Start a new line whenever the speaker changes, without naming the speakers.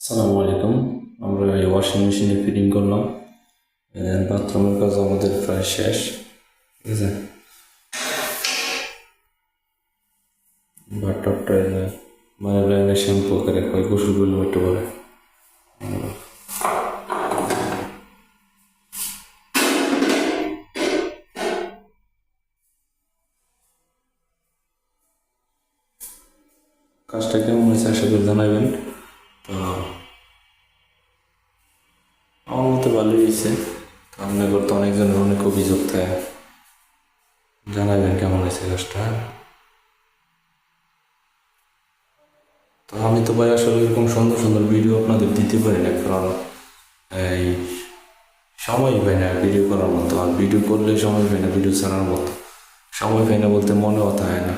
আসসালামু আলাইকুম। আমরা এই ওয়াশিং মেশিনে ফিটিং করলাম। বাথরুমের কাজ আমাদের প্রায় শেষ। ঠিক আছে, বাথটবটা মানে ব্র্যান্ডের শ্যাম্পু করে হয়, গোসল করলে একটু পরে কাজটা কেমন হয়েছে আশা করি জানাবেন। তো আমার মতো ভালোই হয়েছে। আপনার করতে অনেকজনের অনেক অভিযোগ থাকে, জানাবেন কেমন হয়েছে কাজটা। তো আমি তো ভাই আসলে এরকম সুন্দর সুন্দর ভিডিও আপনাদের দিতে পারি না, কারণ এই সময় পাই না ভিডিও করার মতো। আর ভিডিও করলে সময় পাই না, ভিডিও ছাড়ার মতো সময় পাই না বলতে মনে কথা হয় না।